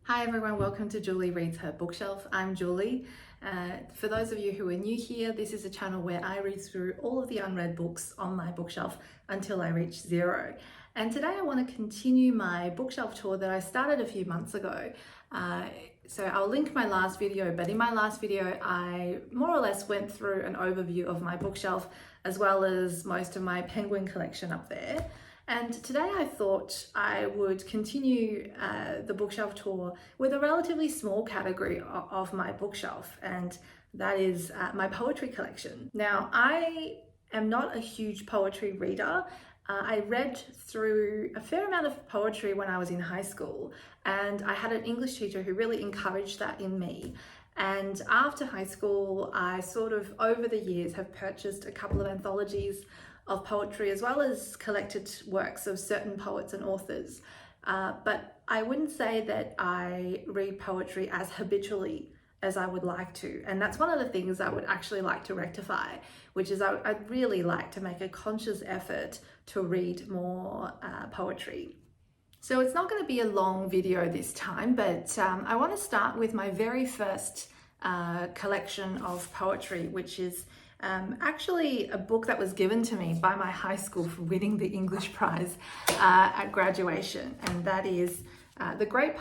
Hi everyone, welcome to Julie Reads Her Bookshelf. I'm Julie. For those of you who are new here, this is a channel where I read through all of the unread books on my bookshelf until I reach zero. And today I want to continue my bookshelf tour that I started a few months ago. So I'll link my last video, but in my last video I more or less went through an overview of my bookshelf as well as most of my penguin collection up there. And today I thought I would continue the bookshelf tour with a relatively small category of my bookshelf, and that is my poetry collection. Now, I am not a huge poetry reader. I read through a fair amount of poetry when I was in high school, and I had an English teacher who really encouraged that in me. And after high school, I sort of, over the years, have purchased a couple of anthologies of poetry as well as collected works of certain poets and authors. But I wouldn't say that I read poetry as habitually as I would like to. And that's one of the things I would actually like to rectify, which is I'd really like to make a conscious effort to read more poetry. So it's not going to be a long video this time, but I want to start with my very first collection of poetry, which is actually a book that was given to me by my high school for winning the English prize at graduation, and that is The Great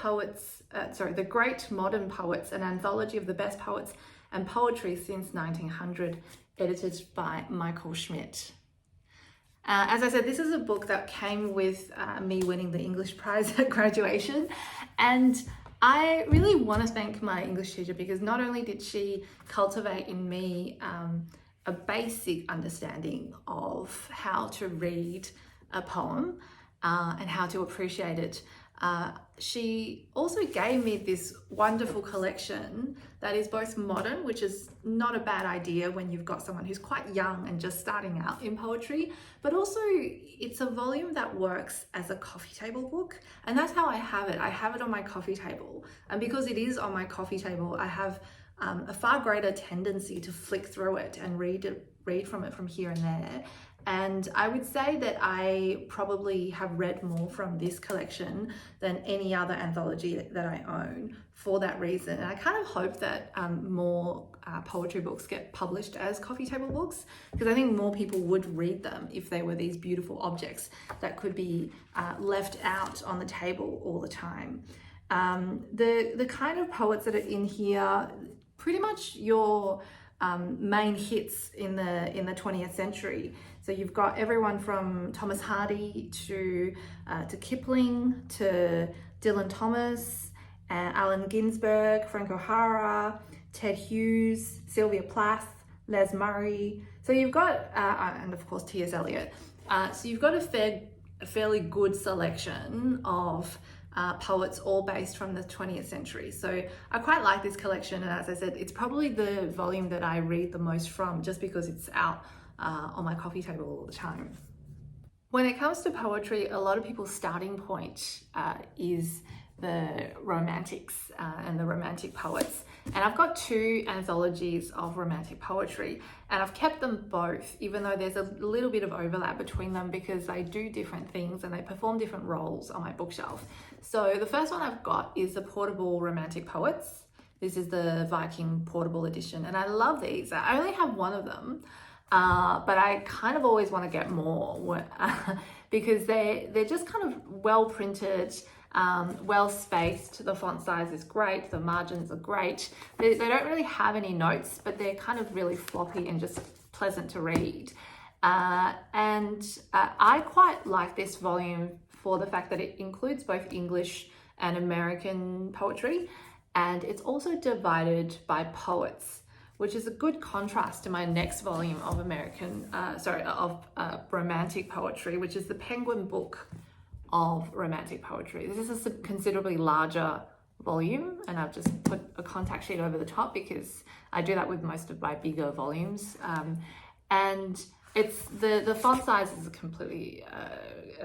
Modern Poets, an anthology of the best poets and poetry since 1900, edited by Michael Schmidt. As I said, this is a book that came with me winning the English prize at graduation, and I really want to thank my English teacher because not only did she cultivate in me a basic understanding of how to read a poem and how to appreciate it, she also gave me this wonderful collection that is both modern, which is not a bad idea when you've got someone who's quite young and just starting out in poetry, but also it's a volume that works as a coffee table book. And that's how I have it. I have it on my coffee table. And because it is on my coffee table, I have a far greater tendency to flick through it and read from it from here and there. And I would say that I probably have read more from this collection than any other anthology that I own for that reason. And I kind of hope that more poetry books get published as coffee table books, because I think more people would read them if they were these beautiful objects that could be left out on the table all the time. The kind of poets that are in here, pretty much your main hits in the 20th century. So you've got everyone from Thomas Hardy to Kipling, to Dylan Thomas, Allen Ginsberg, Frank O'Hara, Ted Hughes, Sylvia Plath, Les Murray. So you've got, and of course T.S. Eliot. So you've got a fairly good selection of poets, all based from the 20th century. So I quite like this collection, and as I said, it's probably the volume that I read the most from, just because it's out on my coffee table all the time. When it comes to poetry, a lot of people's starting point is the romantics and the romantic poets. And I've got two anthologies of romantic poetry, and I've kept them both, even though there's a little bit of overlap between them because they do different things and they perform different roles on my bookshelf. So the first one I've got is the Portable Romantic Poets. This is the Viking portable edition, and I love these. I only have one of them, but I kind of always want to get more because they're just kind of well printed, well spaced. The font size is great, the margins are great. They don't really have any notes, but they're kind of really floppy and just pleasant to read. And I quite like this volume for the fact that it includes both English and American poetry, and it's also divided by poets, which is a good contrast to my next volume of romantic poetry, which is the Penguin Book of Romantic Poetry. This is a considerably larger volume, and I've just put a contact sheet over the top because I do that with most of my bigger volumes. And it's the font size is completely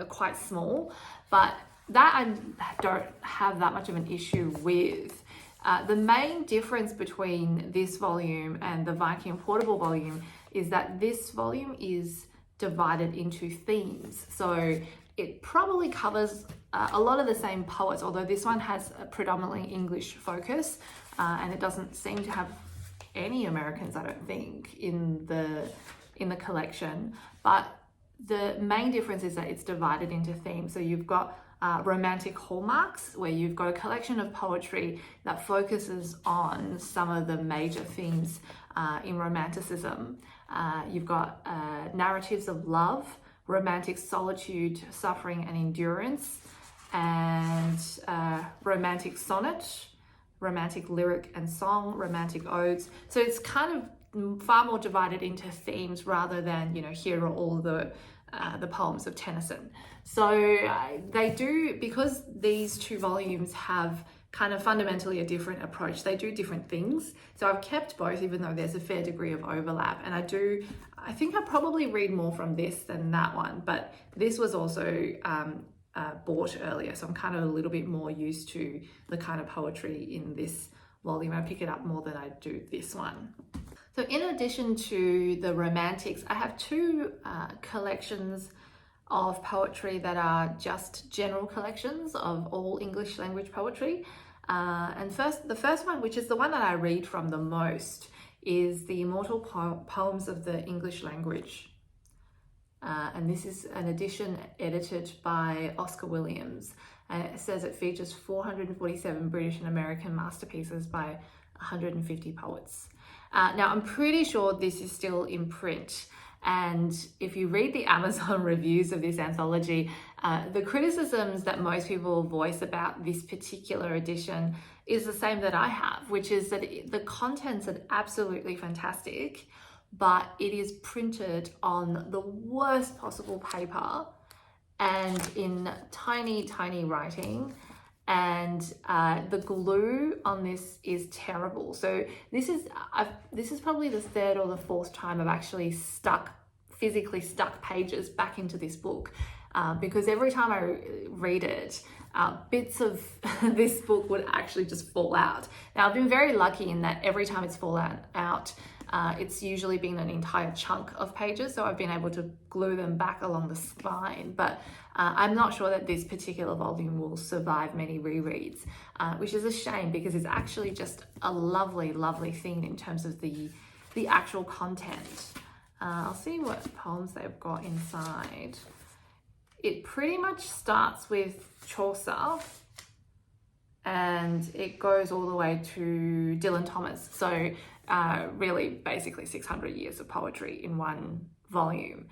quite small, but that I don't have that much of an issue with. The main difference between this volume and the Viking portable volume is that this volume is divided into themes. So it probably covers a lot of the same poets, although this one has a predominantly English focus, and it doesn't seem to have any Americans, I don't think, in the collection. But the main difference is that it's divided into themes. So you've got romantic hallmarks, where you've got a collection of poetry that focuses on some of the major themes in romanticism. You've got narratives of love, romantic solitude, suffering and endurance, and romantic sonnet, romantic lyric and song, romantic odes. So it's kind of far more divided into themes rather than, you know, here are all the poems of Tennyson. So they do, because these two volumes have kind of fundamentally a different approach, they do different things. So I've kept both, even though there's a fair degree of overlap. And I think I probably read more from this than that one, but this was also bought earlier, so I'm kind of a little bit more used to the kind of poetry in this volume. I pick it up more than I do this one. So in addition to the romantics, I have two collections of poetry that are just general collections of all English language poetry. And the first one, which is the one that I read from the most, is the Immortal Poems of the English Language. And this is an edition edited by Oscar Williams. And it says it features 447 British and American masterpieces by 150 poets. Now, I'm pretty sure this is still in print. And if you read the Amazon reviews of this anthology, the criticisms that most people voice about this particular edition is the same that I have, which is that the contents are absolutely fantastic, but it is printed on the worst possible paper and in tiny, tiny writing. And the glue on this is terrible. So this is probably the third or the fourth time I've actually physically stuck pages back into this book, because every time I read it, bits of this book would actually just fall out. Now, I've been very lucky in that every time it's fallen out, it's usually been an entire chunk of pages, so I've been able to glue them back along the spine. But I'm not sure that this particular volume will survive many rereads, which is a shame, because it's actually just a lovely, lovely thing in terms of the actual content. I'll see what poems they've got inside. It pretty much starts with Chaucer and it goes all the way to Dylan Thomas. So really basically 600 years of poetry in one volume.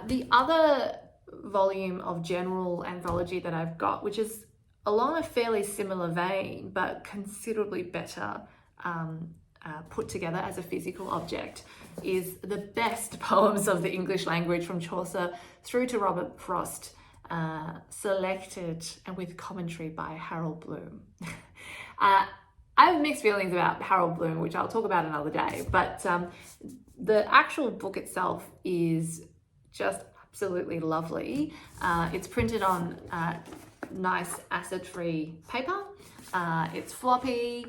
The other volume of general anthology that I've got, which is along a fairly similar vein, but considerably better put together as a physical object, is the best poems of the English language from Chaucer through to Robert Frost, selected and with commentary by Harold Bloom. I have mixed feelings about Harold Bloom, which I'll talk about another day, but the actual book itself is just absolutely lovely. It's printed on nice acid-free paper. It's floppy.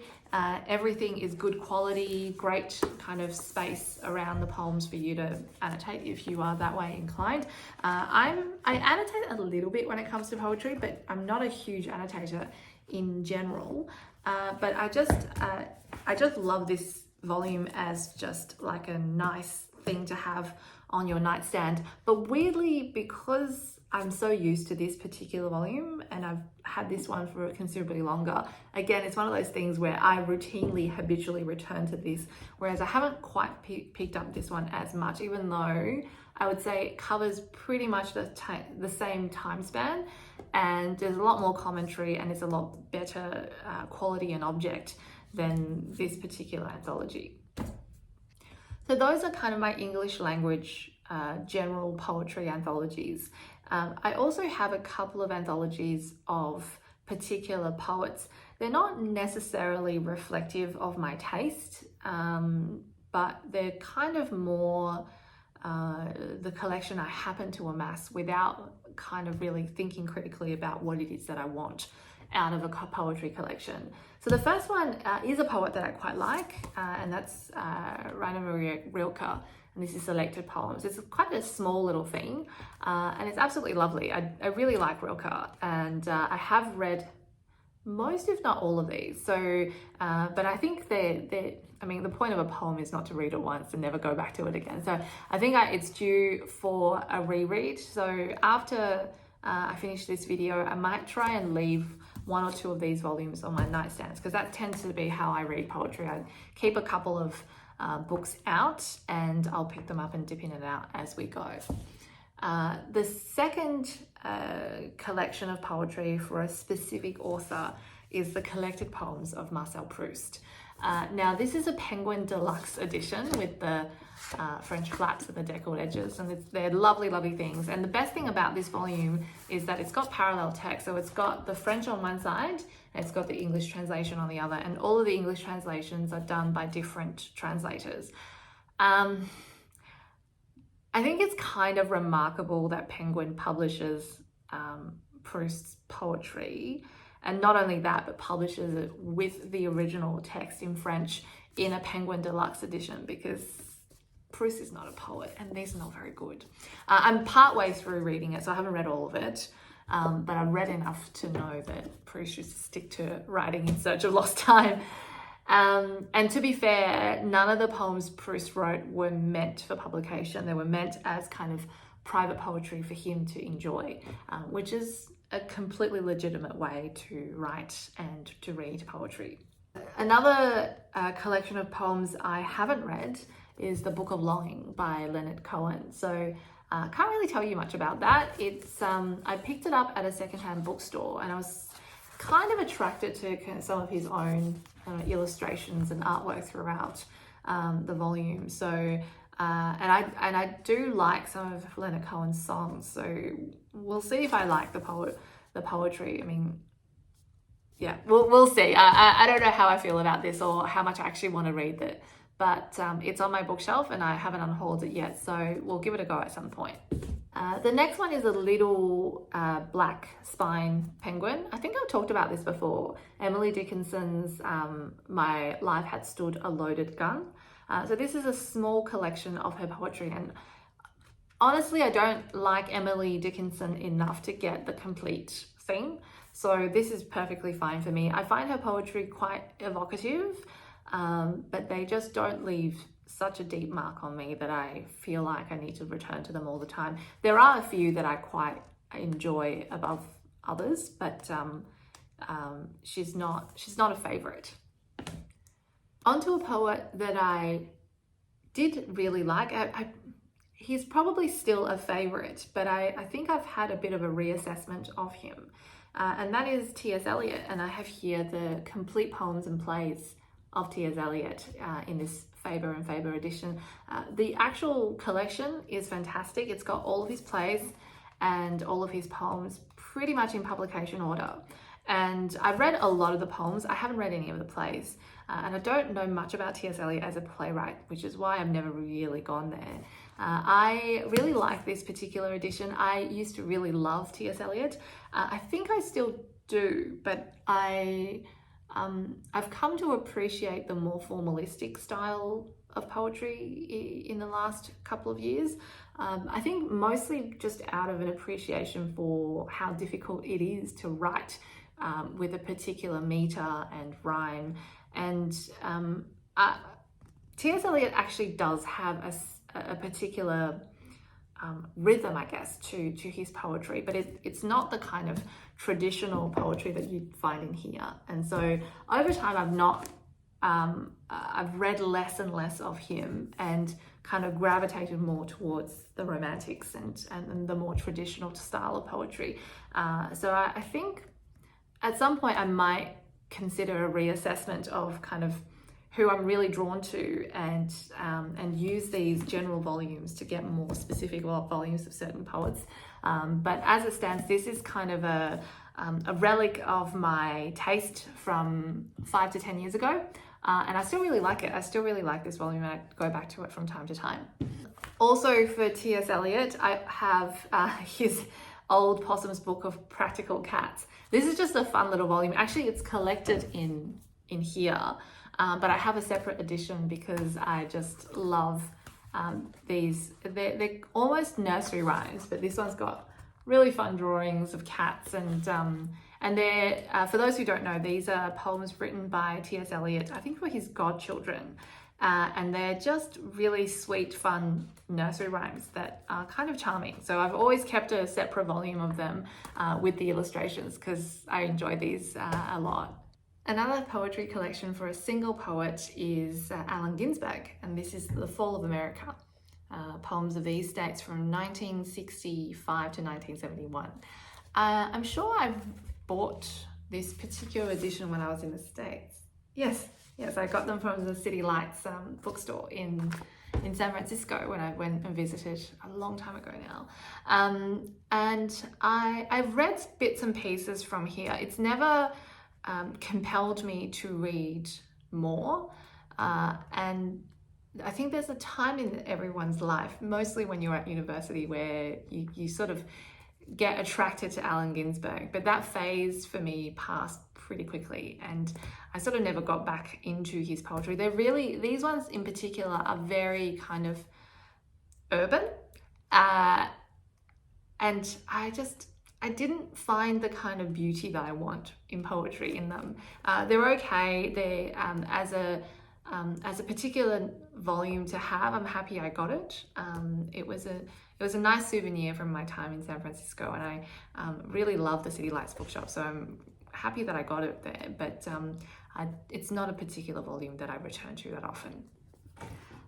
Everything is good quality, great kind of space around the poems for you to annotate if you are that way inclined. I annotate a little bit when it comes to poetry, but I'm not a huge annotator in general. But I just love this volume as just like a nice thing to have on your nightstand. But weirdly, because I'm so used to this particular volume and I've had this one for considerably longer, again, it's one of those things where I routinely, habitually return to this, whereas I haven't quite picked up this one as much, even though I would say it covers pretty much the same time span, and there's a lot more commentary and it's a lot better quality and object than this particular anthology. So those are kind of my English language general poetry anthologies. I also have a couple of anthologies of particular poets. They're not necessarily reflective of my taste, but they're kind of more the collection I happen to amass without kind of really thinking critically about what it is that I want out of a poetry collection. So the first one is a poet that I quite like, and that's Rainer Maria Rilke. and this is selected poems. It's quite a small little thing, and it's absolutely lovely. I really like Rilke, and I have read most, if not all of these. So, but I think I mean, the point of a poem is not to read it once and never go back to it again. So I think it's due for a reread. So after I finish this video, I might try and leave one or two of these volumes on my nightstands, because that tends to be how I read poetry. I keep a couple of books out and I'll pick them up and dip in and out as we go. The second collection of poetry for a specific author is the collected poems of Marcel Proust. Now this is a Penguin Deluxe edition with the French flaps and the deckled edges, and they're lovely, lovely things. And the best thing about this volume is that it's got parallel text. So it's got the French on one side, and it's got the English translation on the other, and all of the English translations are done by different translators. I think it's kind of remarkable that Penguin publishes Proust's poetry, and not only that, but publishes it with the original text in French in a Penguin Deluxe edition, because Proust is not a poet and these are not very good. I'm partway through reading it, so I haven't read all of it, but I've read enough to know that Proust used to stick to writing in search of lost time. And to be fair, none of the poems Proust wrote were meant for publication. They were meant as kind of private poetry for him to enjoy, which is a completely legitimate way to write and to read poetry. Another collection of poems I haven't read is The Book of Longing by Leonard Cohen. So can't really tell you much about that. It's I picked it up at a secondhand bookstore, and I was kind of attracted to some of his own illustrations and artwork throughout the volume. So and I do like some of Leonard Cohen's songs, so we'll see if I like the poetry. I mean, yeah, we'll see. I don't know how I feel about this or how much I actually want to read it, but it's on my bookshelf and I haven't unhauled it yet, so we'll give it a go at some point. The next one is a little black spine penguin. I think I've talked about this before. Emily Dickinson's My Life Had Stood a Loaded Gun. So this is a small collection of her poetry, and honestly, I don't like Emily Dickinson enough to get the complete thing. So this is perfectly fine for me. I find her poetry quite evocative, but they just don't leave such a deep mark on me that I feel like I need to return to them all the time. There are a few that I quite enjoy above others, but she's not a favorite. Onto a poet that I did really like. He's probably still a favorite, but I think I've had a bit of a reassessment of him, and that is T.S. Eliot. And I have here the complete poems and plays of T.S. Eliot in this Faber and Faber edition. The actual collection is fantastic. It's got all of his plays and all of his poems pretty much in publication order. And I've read a lot of the poems. I haven't read any of the plays. And I don't know much about T.S. Eliot as a playwright, which is why I've never really gone there. I really like this particular edition. I used to really love T.S. Eliot. I think I still do, but I've come to appreciate the more formalistic style of poetry in the last couple of years. I think mostly just out of an appreciation for how difficult it is to write with a particular meter and rhyme. And T.S. Eliot actually does have a particular rhythm, I guess, to his poetry, but it's not the kind of traditional poetry that you'd find in here. And so over time, I've read less and less of him and kind of gravitated more towards the romantics and the more traditional style of poetry. So I think at some point I might consider a reassessment of kind of who I'm really drawn to, and use these general volumes to get more specific volumes of certain poets. But as it stands, this is kind of a relic of my taste from 5 to 10 years ago. And I still really like it. I still really like this volume, and I go back to it from time to time. Also for T.S. Eliot, I have his Old Possum's Book of Practical Cats. This is just a fun little volume. Actually, it's collected in here, but I have a separate edition because I just love They're almost nursery rhymes, but this one's got really fun drawings of cats, and they're for those who don't know, these are poems written by T.S. Eliot, I think for his godchildren, and they're just really sweet, fun nursery rhymes that are kind of charming. So I've always kept a separate volume of them with the illustrations because I enjoy these a lot. Another poetry collection for a single poet is Allen Ginsberg, and this is The Fall of America. Poems of these dates from 1965 to 1971. I'm sure I've bought this particular edition when I was in the States. Yes, I got them from the City Lights bookstore in San Francisco when I went and visited a long time ago now. And I've read bits and pieces from here. It's never compelled me to read more. And I think there's a time in everyone's life, mostly when you're at university, where you sort of get attracted to Allen Ginsberg, but that phase for me passed pretty quickly, and I sort of never got back into his poetry. These ones in particular are very kind of urban, and I didn't find the kind of beauty that I want in poetry in them. They're okay. They as a particular volume to have, I'm happy I got it. It was a nice souvenir from my time in San Francisco, and I really love the City Lights bookshop, so I'm happy that I got it there, but it's not a particular volume that I return to that often.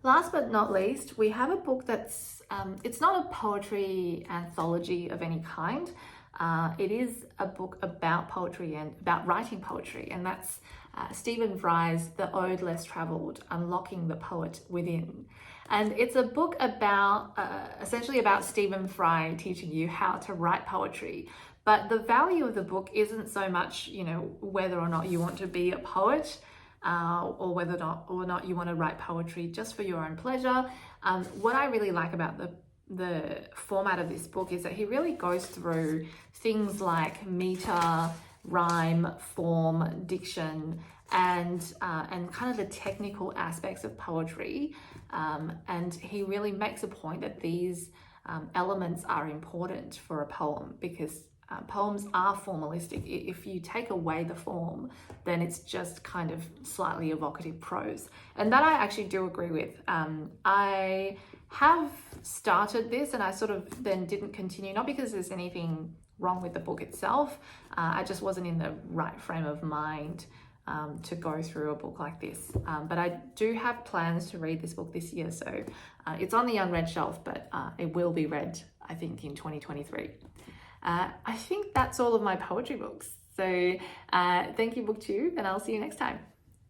Last but not least, we have a book that's, it's not a poetry anthology of any kind. It is a book about poetry and about writing poetry, and that's Stephen Fry's The Ode Less Travelled, Unlocking the Poet Within. And it's a book about, essentially about Stephen Fry teaching you how to write poetry. But the value of the book isn't so much, whether or not you want to be a poet, or whether or not you want to write poetry just for your own pleasure. What I really like about the format of this book is that he really goes through things like meter, rhyme, form, diction, and kind of the technical aspects of poetry. And he really makes a point that these elements are important for a poem, because poems are formalistic. If you take away the form, then it's just kind of slightly evocative prose. And that I actually do agree with. I have started this and I sort of then didn't continue, not because there's anything wrong with the book itself. I just wasn't in the right frame of mind to go through a book like this. But I do have plans to read this book this year. So it's on the unread shelf, but it will be read, I think, in 2023. I think that's all of my poetry books. So thank you, BookTube, and I'll see you next time.